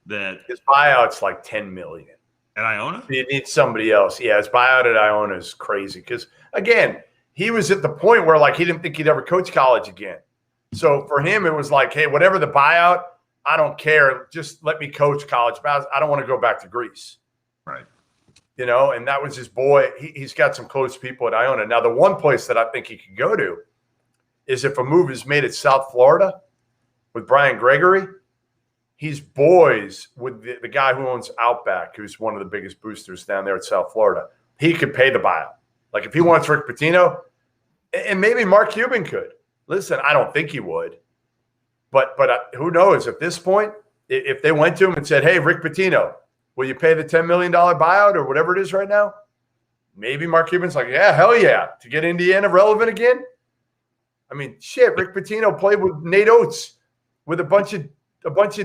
S2: that
S1: his buyout's like $10 million
S2: at Iona?
S1: You need somebody else. Yeah, his buyout at Iona is crazy because, again, he was at the point where, like, he didn't think he'd ever coach college again. So for him, it was like, hey, whatever the buyout, I don't care. Just let me coach college basketball. I don't want to go back to Greece.
S2: Right.
S1: You know, and that was his boy. He's got some close people at Iona. Now, the one place that I think he could go to is if a move is made at South Florida with Brian Gregory, he's boys with the guy who owns Outback, who's one of the biggest boosters down there at South Florida. He could pay the buyout. Like if he wants Rick Pitino, and maybe Mark Cuban could. Listen, I don't think he would. But who knows? At this point, if they went to him and said, hey, Rick Pitino, will you pay the $10 million buyout or whatever it is right now? Maybe Mark Cuban's like, yeah, hell yeah, to get Indiana relevant again. I mean, shit, Rick Pitino played with Nate Oates with a bunch of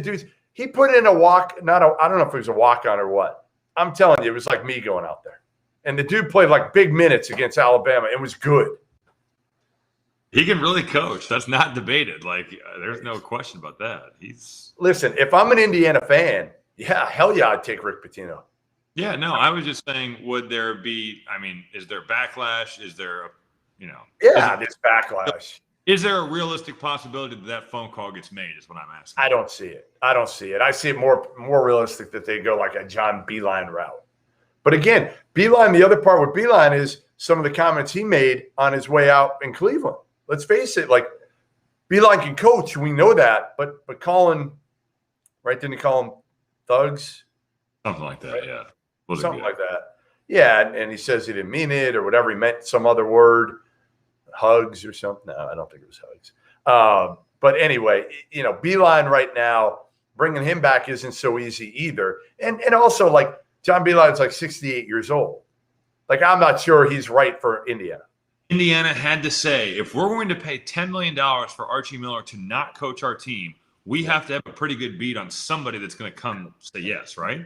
S1: dudes. He put in a walk, I don't know if it was a walk-on or what. I'm telling you, it was like me going out there. And the dude played like big minutes against Alabama and was good.
S2: He can really coach. That's not debated. Like, there's no question about that.
S1: Listen, if I'm an Indiana fan, yeah, hell yeah, I'd take Rick Pitino.
S2: Yeah, no, I was just saying, would there be, is there backlash? Is there,
S1: Yeah, there's backlash.
S2: Is there a realistic possibility that phone call gets made is what I'm asking.
S1: I don't see it. I see it more realistic that they go like a John Beilein route. But again, Beilein, the other part with Beilein is some of the comments he made on his way out in Cleveland. Let's face it, like Beilein can coach, we know that, but Colin, right? Didn't he call them thugs?
S2: Something like that, right? Yeah.
S1: Something like that. Yeah, and he says he didn't mean it or whatever. He meant some other word, hugs or something. No, I don't think it was hugs. But anyway, Beilein right now, bringing him back isn't so easy either. And also, like, John Beilein's like 68 years old. Like, I'm not sure he's right for Indiana.
S2: Indiana had to say, if we're going to pay $10 million for Archie Miller to not coach our team, we have to have a pretty good beat on somebody that's going to come say yes, right?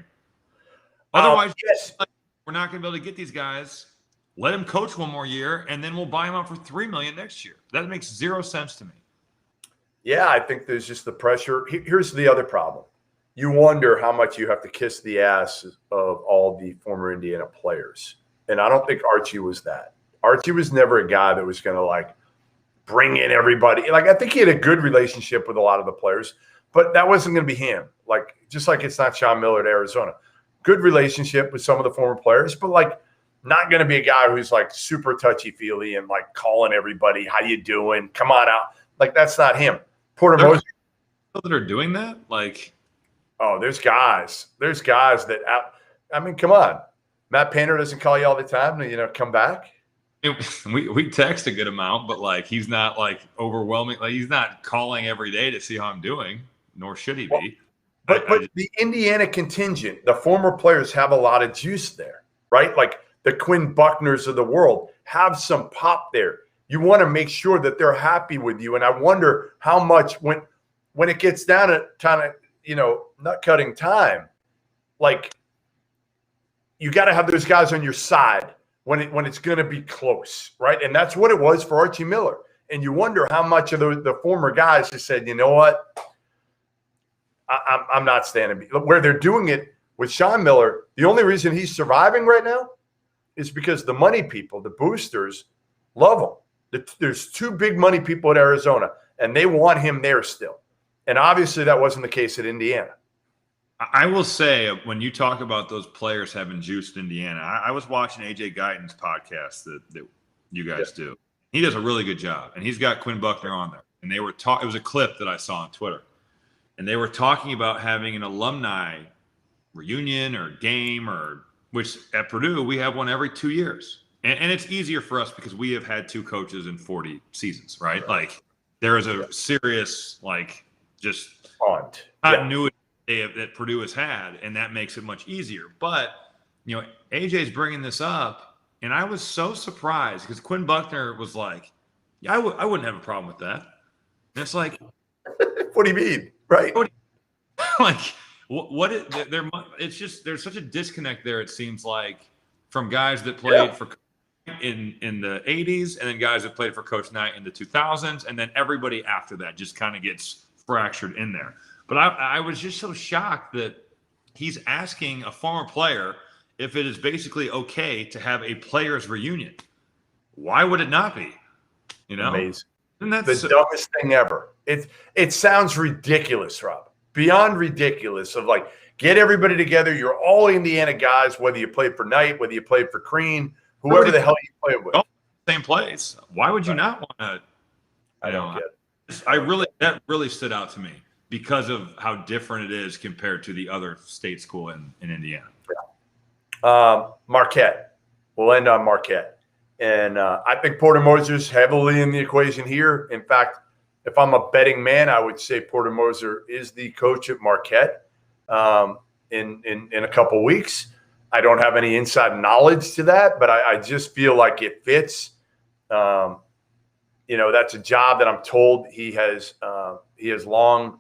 S2: Otherwise,
S1: yes.
S2: We're not going to be able to get these guys. Let him coach one more year, and then we'll buy him out for $3 million next year. That makes zero sense to me.
S1: Yeah, I think there's just the pressure. Here's the other problem. You wonder how much you have to kiss the ass of all the former Indiana players. And I don't think Archie was that. Archie was never a guy that was going to, like, bring in everybody. Like, I think he had a good relationship with a lot of the players, but that wasn't going to be him. Like, just like it's not Sean Miller at Arizona. Good relationship with some of the former players, but, like, not going to be a guy who's, like, super touchy-feely and, like, calling everybody, how you doing? Come on out. Like, that's not him. Porter Moser.
S2: That are doing that? Like,
S1: oh, there's guys. There's guys that come on. Matt Painter doesn't call you all the time to, come back.
S2: We text a good amount, but, like, he's not, like, overwhelming. Like, he's not calling every day to see how I'm doing, nor should he be.
S1: But the Indiana contingent, the former players have a lot of juice there, right? Like the Quinn Buckners of the world have some pop there. You want to make sure that they're happy with you. And I wonder how much when it gets down to kind of, nut cutting time, like you got to have those guys on your side when it's going to be close, right? And that's what it was for Archie Miller. And you wonder how much of the former guys just said, you know what? I'm not standing. Where they're doing it with Sean Miller, the only reason he's surviving right now is because the money people, the boosters, love him. There's two big money people at Arizona, and they want him there still. And obviously that wasn't the case at Indiana.
S2: I will say, when you talk about those players having juiced Indiana, I was watching AJ Guyton's podcast that you guys do. He does a really good job, and he's got Quinn Buckner on there. And they were it was a clip that I saw on Twitter. And they were talking about having an alumni reunion or game, which at Purdue, we have one every 2 years. And it's easier for us because we have had two coaches in 40 seasons, right? Like, there is a serious, like, just continuity that Purdue has had, and that makes it much easier. But, AJ's bringing this up, and I was so surprised because Quinn Buckner was like, yeah, I wouldn't have a problem with that. And it's like,
S1: what do you mean? Right.
S2: Like, it's just, there's such a disconnect there, it seems like, from guys that played for in the 80s and then guys that played for Coach Knight in the 2000s. And then everybody after that just kind of gets fractured in there. But I was just so shocked that he's asking a former player if it is basically okay to have a players reunion. Why would it not be?
S1: Amazing. And that's the dumbest thing ever. It sounds ridiculous, Rob. Beyond ridiculous of like, get everybody together. You're all Indiana guys, whether you played for Knight, whether you played for Crean, whoever the hell you played with.
S2: Same place. Why would you not want to
S1: I don't get it.
S2: That really stood out to me because of how different it is compared to the other state school in Indiana.
S1: Marquette. We'll end on Marquette. And I think Porter Moser's heavily in the equation here. In fact, if I'm a betting man, I would say Porter Moser is the coach at Marquette in a couple weeks. I don't have any inside knowledge to that, but I just feel like it fits. That's a job that I'm told he has long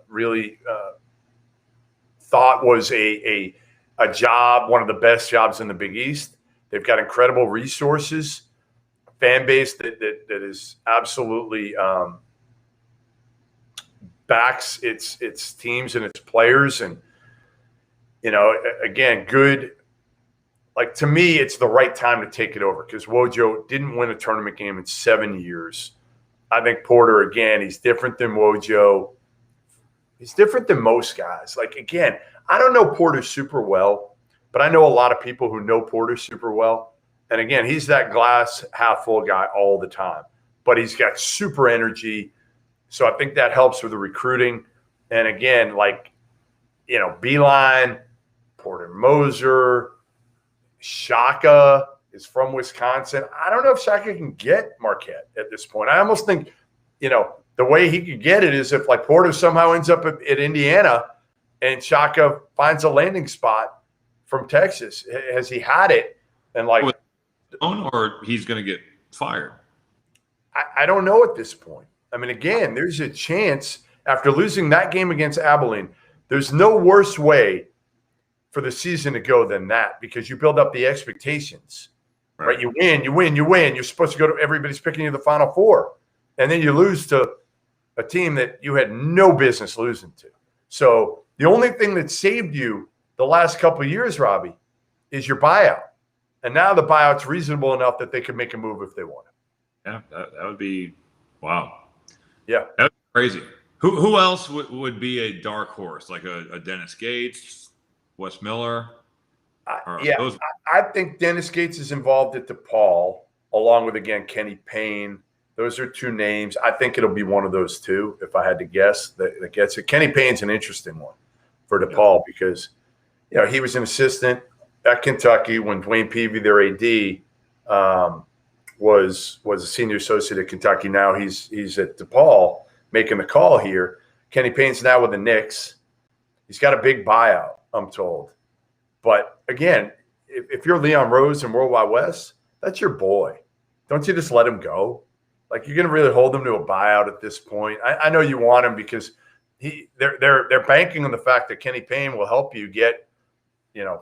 S1: really thought was a job, one of the best jobs in the Big East. They've got incredible resources, a fan base that is absolutely backs its teams and its players. And, again, good. Like, to me, it's the right time to take it over because Wojo didn't win a tournament game in 7 years. I think Porter, again, he's different than Wojo. He's different than most guys. Like, again, I don't know Porter super well, but I know a lot of people who know Porter super well. And, again, he's that glass half full guy all the time. But he's got super energy. So I think that helps with the recruiting. And, again, Beeline, Porter Moser, Shaka is from Wisconsin. I don't know if Shaka can get Marquette at this point. I almost think, the way he could get it is if Porter somehow ends up at Indiana and Shaka finds a landing spot from Texas. Has he had it? And
S2: or he's going to get fired.
S1: I don't know at this point. I mean, again, there's a chance after losing that game against Abilene, there's no worse way for the season to go than that because you build up the expectations, right? You win. You're supposed to go to everybody's picking you the Final Four. And then you lose to a team that you had no business losing to. So the only thing that saved you the last couple of years, Robbie, is your buyout. And now the buyout's reasonable enough that they can make a move if they want it.
S2: Yeah, that would be – wow.
S1: Yeah.
S2: That's crazy. Who else would be a dark horse, like a Dennis Gates, Wes Miller?
S1: I think Dennis Gates is involved at DePaul, along with, again, Kenny Payne. Those are two names. I think it'll be one of those two, if I had to guess, that gets it. Kenny Payne's an interesting one for DePaul because, he was an assistant at Kentucky when Dwayne Peavy, their AD, was a senior associate at Kentucky. Now he's at DePaul making the call here. Kenny Payne's now with the Knicks. He's got a big buyout, I'm told. But, again, if you're Leon Rose and Worldwide West, that's your boy. Don't you just let him go? You're going to really hold him to a buyout at this point. I know you want him because they're banking on the fact that Kenny Payne will help you get,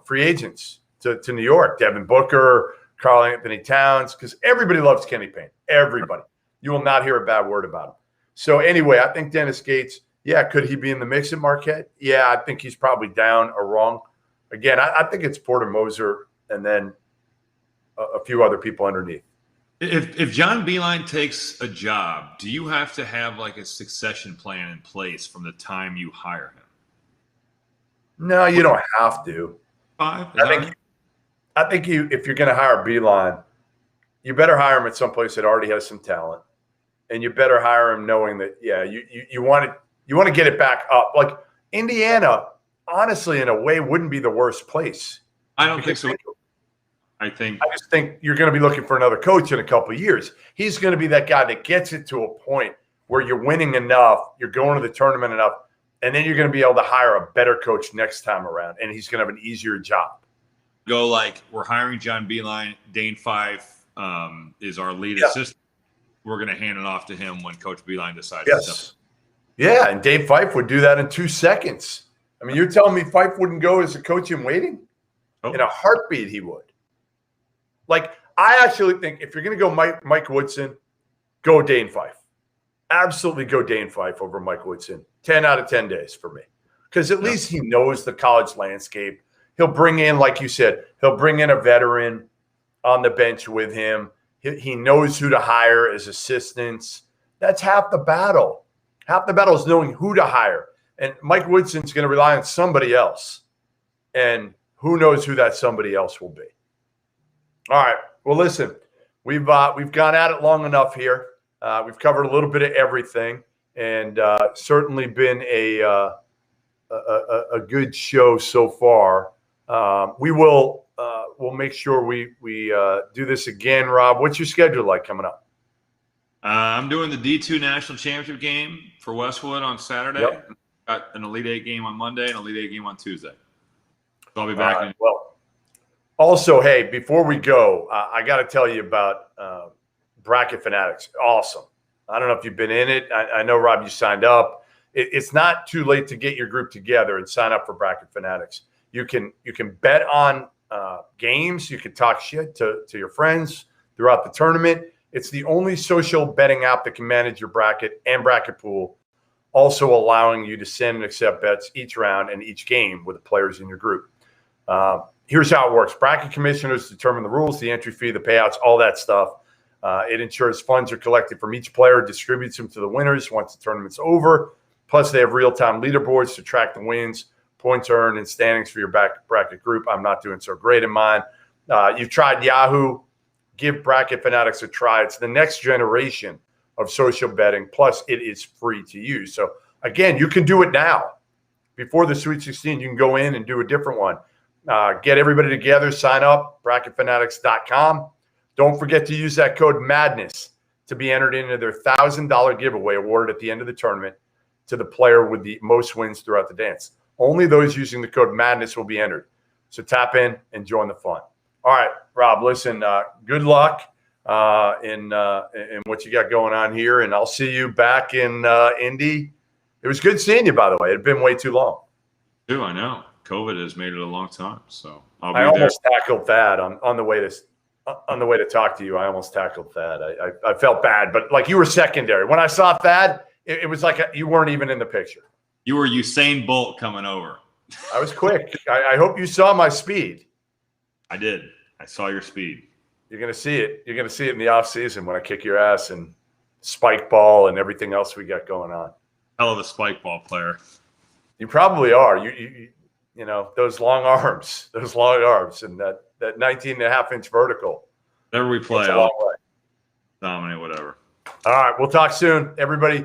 S1: free agents to New York. Devin Booker, Karl Anthony Towns, because everybody loves Kenny Payne. Everybody. You will not hear a bad word about him. So anyway, I think Dennis Gates, could he be in the mix at Marquette? Yeah, I think he's probably down or wrong. Again, I think it's Porter Moser and then a few other people underneath.
S2: If John Beeline takes a job, do you have to have a succession plan in place from the time you hire him?
S1: No, you don't have to.
S2: I
S1: think if you're going to hire Beeline, you better hire him at some place that already has some talent, and you better hire him knowing that you want to get it back up. Indiana, honestly, in a way, wouldn't be the worst place.
S2: I don't think so. I
S1: just think you're going to be looking for another coach in a couple of years. He's going to be that guy that gets it to a point where you're winning enough, you're going to the tournament enough, and then you're going to be able to hire a better coach next time around, and he's going to have an easier job.
S2: Go we're hiring John Beeline. Dane Fife is our lead assistant. We're going to hand it off to him when Coach Beeline decides.
S1: Yes. Yeah, and Dane Fife would do that in 2 seconds. I mean, you're telling me Fife wouldn't go as a coach in waiting? Oh. In a heartbeat, he would. I actually think if you're going to go Mike Woodson, go Dane Fife. Absolutely go Dane Fife over Mike Woodson. 10 out of 10 days for me. Because at least he knows the college landscape. He'll bring in, like you said, he'll bring in a veteran on the bench with him. He knows who to hire as assistants. That's half the battle. Half the battle is knowing who to hire. And Mike Woodson's going to rely on somebody else. And who knows who that somebody else will be. All right. Well, listen, we've gone at it long enough here. We've covered a little bit of everything, and certainly been a good show so far. We'll make sure we do this again. Rob, what's your schedule like coming up?
S2: I'm doing the D2 National Championship game for Westwood on Saturday.
S1: Yep.
S2: Got an Elite Eight game on Monday and an Elite Eight game on Tuesday. So I'll be back.
S1: Well, also, hey, before we go, I got to tell you about Bracket Fanatics. Awesome. I don't know if you've been in it. I know, Rob, you signed up. It's not too late to get your group together and sign up for Bracket Fanatics. You can bet on games. You can talk shit to your friends throughout the tournament. It's the only social betting app that can manage your bracket and bracket pool, also allowing you to send and accept bets each round and each game with the players in your group. Here's how it works. Bracket commissioners determine the rules, the entry fee, the payouts, all that stuff. It ensures funds are collected from each player, distributes them to the winners once the tournament's over. Plus, they have real-time leaderboards to track the wins, points earned, and standings for your bracket group. I'm not doing so great in mine. You've tried Yahoo. Give Bracket Fanatics a try. It's the next generation of social betting. Plus, it is free to use. So, again, you can do it now. Before the Sweet 16, you can go in and do a different one. Get everybody together, sign up, bracketfanatics.com. Don't forget to use that code MADNESS to be entered into their $1,000 giveaway awarded at the end of the tournament to the player with the most wins throughout the dance. Only those using the code MADNESS will be entered. So tap in and join the fun. All right, Rob, listen, good luck in what you got going on here, and I'll see you back in Indy. It was good seeing you, by the way. It had been way too long.
S2: Dude, I know. COVID has made it a long time, so I'll be
S1: I
S2: there.
S1: almost tackled Thad on the way to talk to you. I almost tackled Thad. I felt bad, but like you were secondary. When I saw Thad, it was like you weren't even in the picture.
S2: You were Usain Bolt coming over.
S1: I was quick. I hope you saw my speed.
S2: I did. I saw your speed.
S1: You're going to see it. You're going to see it in the offseason when I kick your ass and spike ball and everything else we got going on.
S2: Hell of a spike ball player.
S1: You probably are. You know, those long arms and that 19.5-inch vertical.
S2: Whatever we play, I'll dominate whatever.
S1: All right. We'll talk soon. Everybody,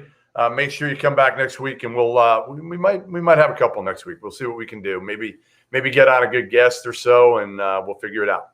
S1: make sure you come back next week, and we might have a couple next week. We'll see what we can do. Maybe get on a good guest or so, and we'll figure it out.